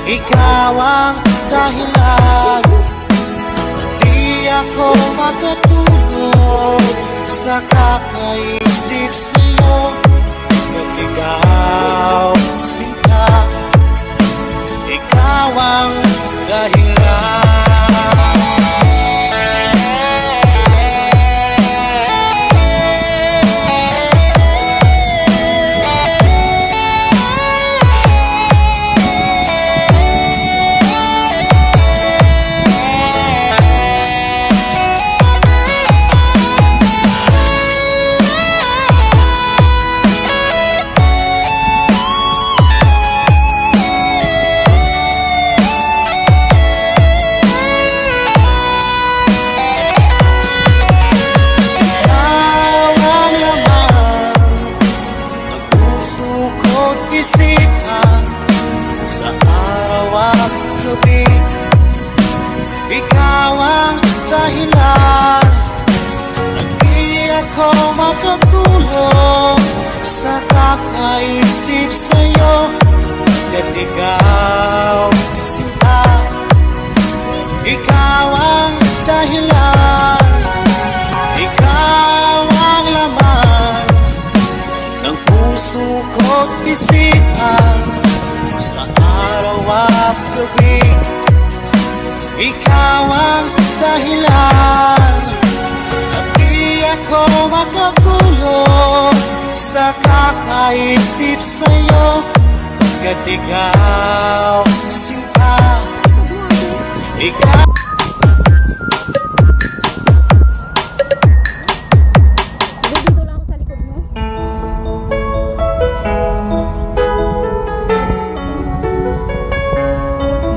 Ikaw ang dahilan, di ako makatulog sa kakaisip sa'yo. Kung ikaw sinta, ikaw ang dahilan. Ikaw ang dahilan, hindi ako makatulog sa kakaisip sa'yo. At ikaw sinta, ikaw ang dahilan, ikaw ang laman ng puso ko't isipan sa araw at gabi. Ikaw ang dahilan, at di ako makatulog sa kakaisip sa'yo. Pagkat ikaw sinta, ikaw.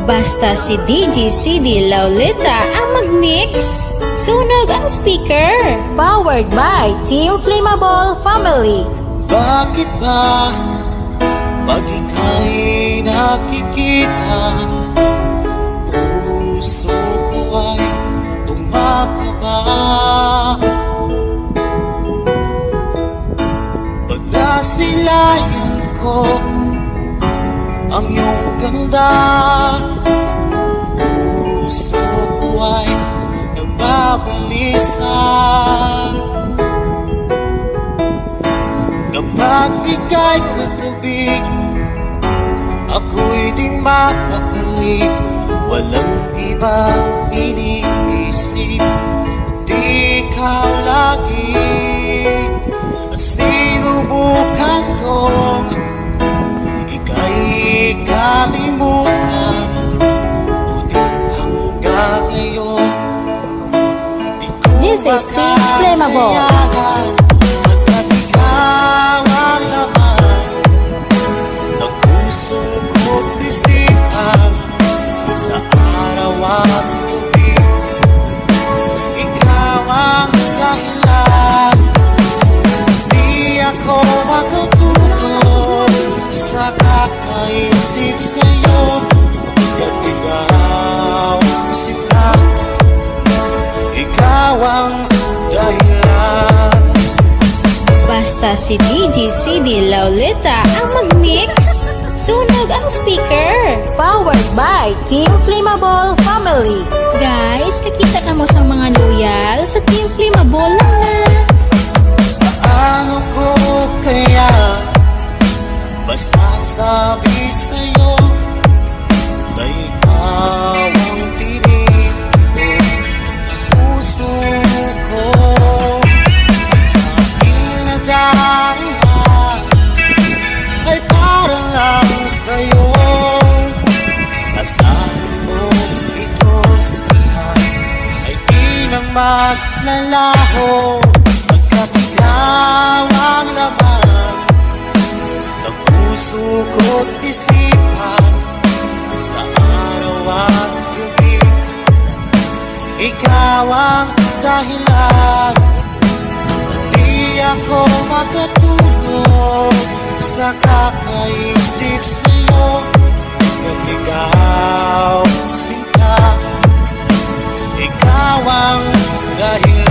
Basta si DJ CD Laulita ang mag-mix. Sunog ang speaker. Powered by Team Flammable Family. Bakit ba pag ika'y nakikita, puso ko ay kumakaba? Pag nasilayan ko ang iyong ganda, puso ko ay nagbabalisa. Kapag ika'y katabi, ako'y di mapakali. Walang ibang iniisip, kundi ikaw lagi. Sinubukan kong ika'y kalimutan, ngunit hanggang ngayon di ko This is Team Flammable. Pagkat ikaw ang laman ng puso ko't isipan sa araw at gabi. Ikaw ang dahilan, di ako makatulog sa kakaisip sa'yo. At ikaw sinta, ikaw ang dahilan. Basta si DJ CD Laulita ang mag-mix. Sunog ang speaker. Powered by Team Flammable Family. Guys, kakita ka mo sa mga loyal sa Team Flammable lang na. Paano ko kaya basta sabi sa'yo na ikaw ang tinig ng puso ko? Aking nadarama ay para lang sa'yo. Asahan mo ito siya ay di na maglalaho. Pagkat ikaw ang laman ng puso ko't isipan sa araw at gabi. Ikaw ang dahilan, di ako makatulog sa kakaisip sa'yo. Pagkat ikaw sinta, ikaw ang dahilan.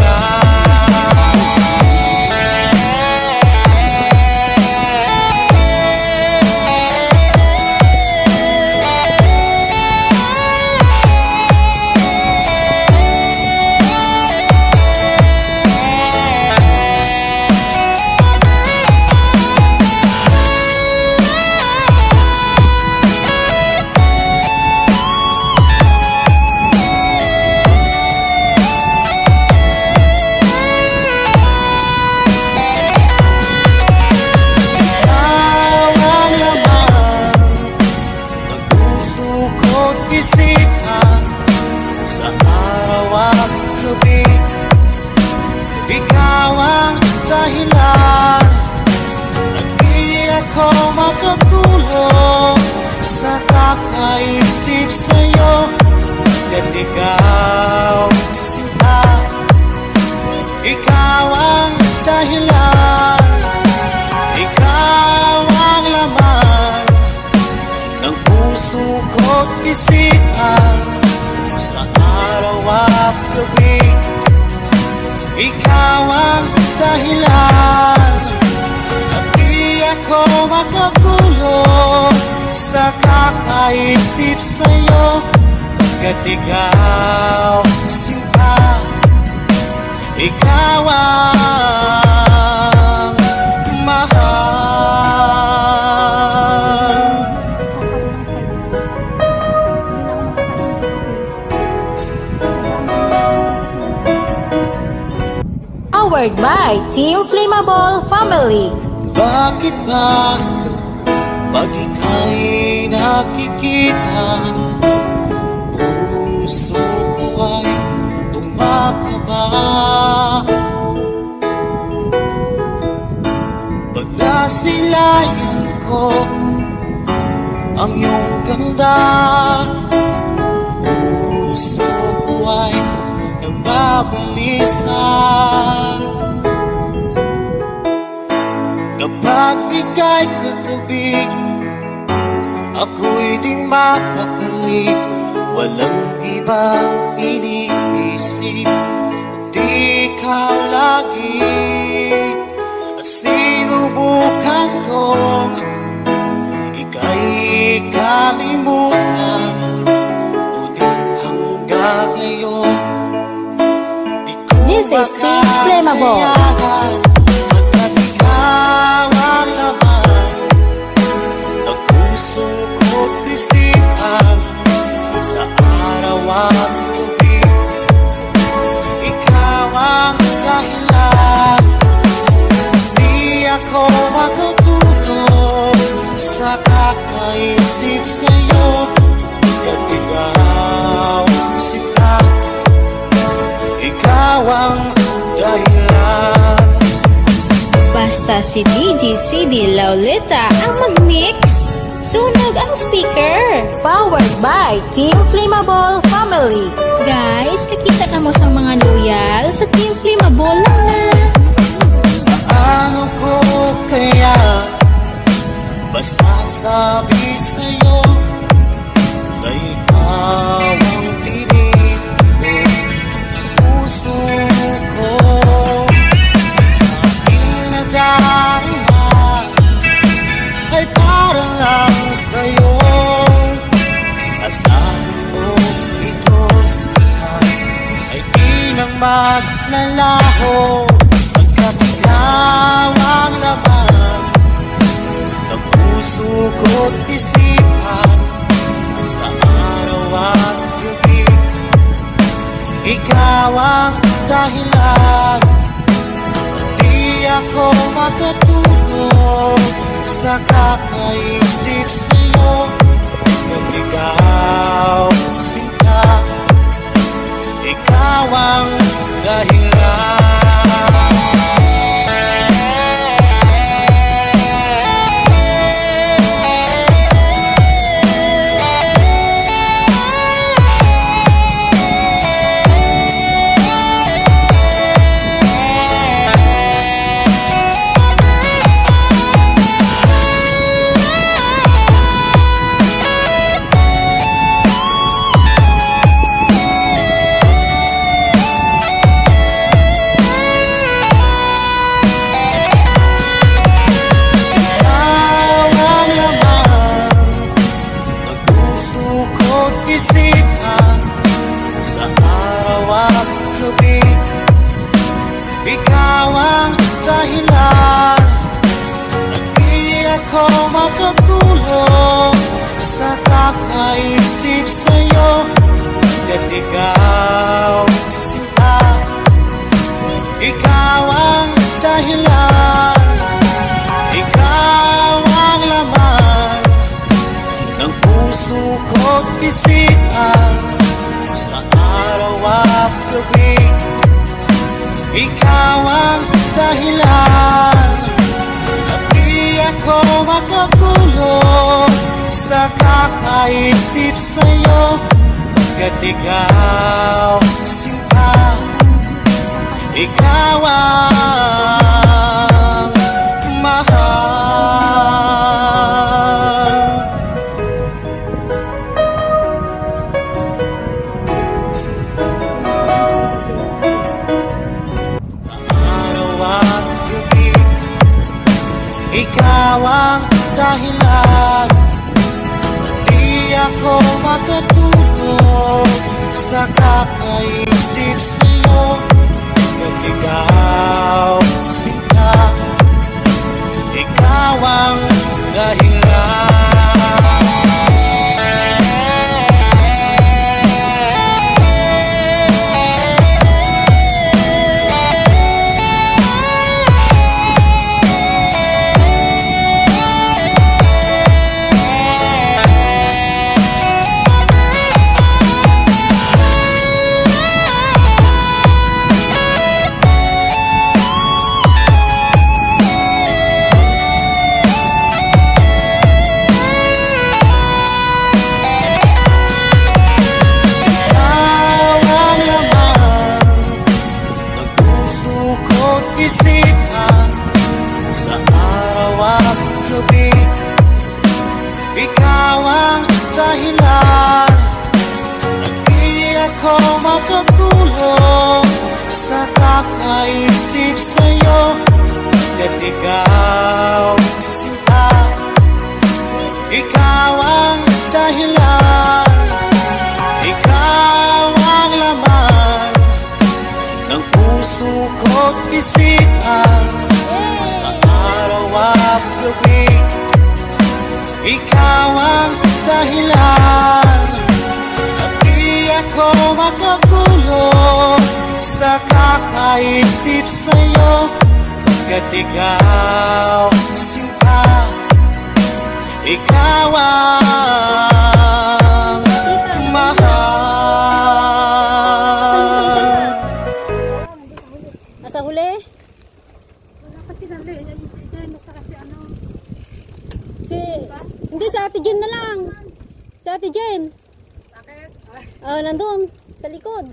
ako makatulong sa kakaisip sa'yo. At ikaw, sinta, ikaw ang dahilan, ikaw ang laman ng puso ko't isipan sa araw at gabi. Ikaw ang dahilan at di ako makatulong sa kakaisip sa'yo. At ikaw, sinta, ikaw ang mahal. Powered by Team Flammable Family. Bakit ba pag ika'y nakikita, puso ko ay kumakaba? Pag nasilayan ko ang iyong ganda, puso ko ay nagbabalisa. Kapag ika'y katabi, ako'y di mapakali. Walang ibang iniisip kundi ikaw lagi. At sinubukan kong ika'y kalimutan, ngunit hanggang ngayon di ko This is Team Flammable. Pagkat ikaw ang laman ng puso ko't isipan sa araw at gabi. Ikaw ang dahilan, di ako makatulong sa kakaisip sa'yo. At ikaw, sinta, ikaw ang dahilan. Basta si DJ CD Lauleta ang mag-mix. Sunog ang speaker. Powered by Team Flammable Family. Guys, kakita ka mo sa mga loyal sa Team Flammable lang na. Ano ko kaya basta sabi sa'yo na ikaw ang tinig ng puso ko. Aking nadarama ay parang lang sa'yo. Asahan mo ito sila ay di nang maglalaho. Pagkat ikaw ang laman ng puso ko't isipan sa araw at gabi. Ikaw ang dahilan, di ako makatulong sa kakaisip sa'yo. At ikaw, sinta, ikaw ang dahilan. Isipan sa araw at gabi. Ikaw ang dahilan at di ako makatulong sa kakaisip sa'yo. At ikaw, sinta, ikaw ang dahilan, ikaw ang laman ng puso ko't isipan sa araw at gabi. Ikaw ang dahilan at di ako kakaisip sa'yo, pagkat ikaw sinta, ikaw ang mahal. Araw at gabi, ikaw ang dahilan. Di ako makatulog sa kakaisip sa'yo, pagkat ikaw sinta, ikaw ang dahilan. Isipan sa araw at gabi, ikaw ang dahilan. At di ako makatulog sa kakaisip sa'yo, pagkat ikaw sinta, ikaw ang dahilan. Ikaw ang laman ng puso ko't isipan sa araw at gabi, ikaw ang dahilan. At di ako makatulog sa kakaisip sa'yo, pagkat ikaw sinta, ikaw ang mahal. Nasa huli? Wala kasi dali. Diyan, nasa kasi ano. Hindi, sa Ate Jen na lang. Sa Ate Jen. Bakit? Nandun, sa likod.